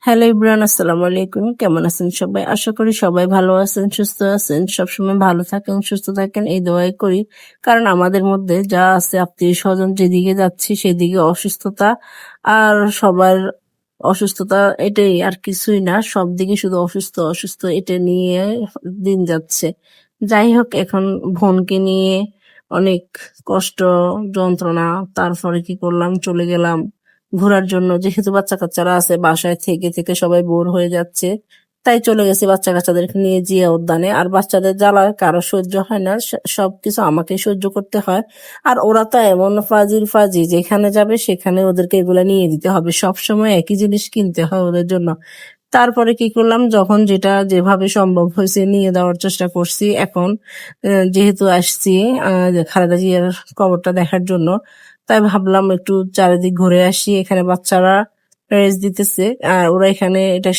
Hello Ibran, আসসালামু আলাইকুম। কেমন আছেন সবাই? আশা করি সবাই ভালো আছেন, সুস্থ আছেন। সবসময় ভালো থাকেন, সুস্থ থাকেন এই দোয়াই করি। কারণ আমাদের মধ্যে যা আছে, আত্মীয় স্বজন যেদিকে যাচ্ছি সেদিকে অসুস্থতা, আর সবার অসুস্থতা, এটাই আর কিছুই না। সব দিকে শুধু অসুস্থ অসুস্থ, এটা নিয়ে দিন যাচ্ছে। যাই হোক, এখন বোনকে নিয়ে অনেক কষ্ট, যন্ত্রণা। তারপরে কি করলাম, চলে গেলাম ঘোরার জন্য। যেহেতু বাচ্চা কাচ্চারা আছে, বাসায় থেকে থেকে সবাই বোর হয়ে যাচ্ছে, তাই চলে গেছি বাচ্চা কাচ্চাদেরকে নিয়ে জিয়া উদ্যানে। আর বাচ্চাদের জ্বালা কারো সহ্য হয় না, সবকিছু আমাকে সহ্য করতে হয়। আর ওরা তো এমন ফাজিল ফাজি, যেখানে যাবে সেখানে ওদেরকে এগুলা নিয়ে দিতে হবে, সব সময় একই জিনিস কিনতে হয় ওদের জন্য। তারপরে কি করলাম, যখন যেটা যেভাবে সম্ভব হয়েছে নিয়ে দেওয়ার চেষ্টা করছি। এখন যেহেতু আসছি খালেদা জিয়ার কবরটা দেখার জন্য, তাই ভাবলাম একটু চারিদিক ঘুরে আসি। এখানে বাচ্চারা রেস দিতেছে আর ওরা এখানে এটা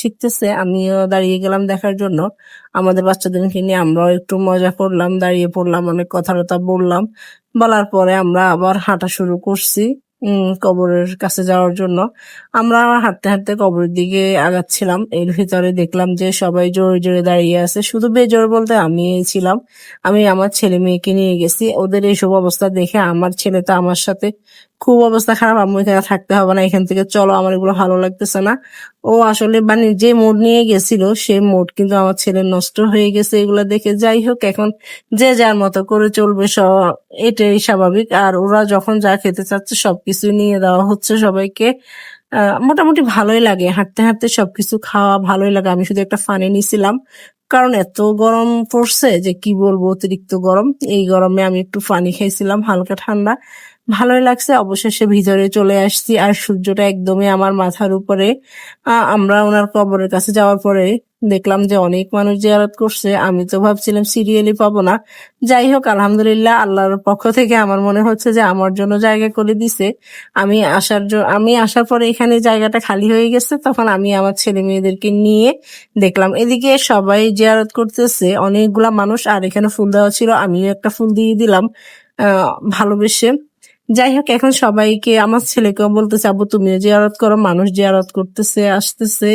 শিখতেছে, আমিও দাঁড়িয়ে গেলাম দেখার জন্য। আমাদের বাচ্চাদেরকে নিয়ে আমরাও একটু মজা করলাম, দাঁড়িয়ে পড়লাম, অনেক কথাবার্তা বললাম। বলার পরে আমরা আবার হাঁটা শুরু করছি কবরের কাছে যাওয়ার জন্য। আমরা হাঁটতে হাঁটতে কবরের দিকে আগাচ্ছিলাম, এর ভিতরে দেখলাম যে সবাই জোরে জোরে দাঁড়িয়ে আছে। শুধু বেজোরে বলতে আমি ছিলাম। আমি আমার ছেলে মেয়েকে নিয়ে গেছি। ওদের এইসব অবস্থা দেখে আমার ছেলে তো আমার সাথে খুব অবস্থা খারাপ, আম্মু এখানে থাকতে হবে না, এখান থেকে চলো, আমার এগুলো ভালো লাগতেছে না। ও আসলে মানে যে মুড নিয়ে গেছিল সেই মুড কিন্তু আমার ছেলে নষ্ট হয়ে গেছে এগুলা দেখে। যাই হোক, এখন যে যার মতো করে চলবে, এটাই স্বাভাবিক। আর ওরা যখন যা খেতে চাচ্ছে সবকিছু নিয়ে দেওয়া হচ্ছে সবাইকে। মোটামুটি ভালোই লাগে হাঁটতে হাঁটতে সবকিছু খাওয়া, ভালোই লাগে। আমি শুধু একটা ফানি নিছিলাম, কারণ এত গরম পড়ছে যে কি বলবো, অতিরিক্ত গরম। এই গরমে আমি একটু পানি খাইছিলাম হালকা ঠান্ডা, ভালোই লাগছে। অবশেষে ভিতরে চলে আসছি আর সূর্যটা একদমই আমার মাথার উপরে। আমরা ওনার কবরের কাছে যাওয়ার পরে দেখলাম যে অনেক মানুষ জিয়ারত করছে। আমি তো ভাবছিলাম সিরিয়ালি পাবো না। যাই হোক, আলহামদুলিল্লাহ, আল্লাহর পক্ষ থেকে আমার মনে হচ্ছে যে আমার জন্য জায়গা করে দিছে। আমি আসার পরে এখানে জায়গাটা খালি হয়ে গেছে, তখন আমি আমার ছেলে মেয়েদেরকে নিয়ে দেখলাম এদিকে সবাই জিয়ারত করতেছে, অনেকগুলা মানুষ। আর এখানে ফুল দেওয়া ছিল, আমিও একটা ফুল দিয়ে দিলাম ভালোবেসে। যাই হোক, এখন সবাইকে, আমার ছেলেকেও বলতেছে আব্বু তুমিও জিয়ারত করো, মানুষ জিয়ারত করতেছে আসতেছে।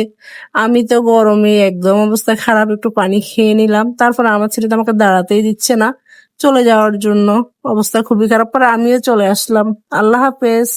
আমি তো গরমে একদম অবস্থা খারাপ, একটু পানি খেয়ে নিলাম। তারপর আমার ছেলে তো আমাকে দাঁড়াতেই দিচ্ছে না চলে যাওয়ার জন্য, অবস্থা খুবই খারাপ। পরে আমিও চলে আসলাম। আল্লাহ হাফেজ।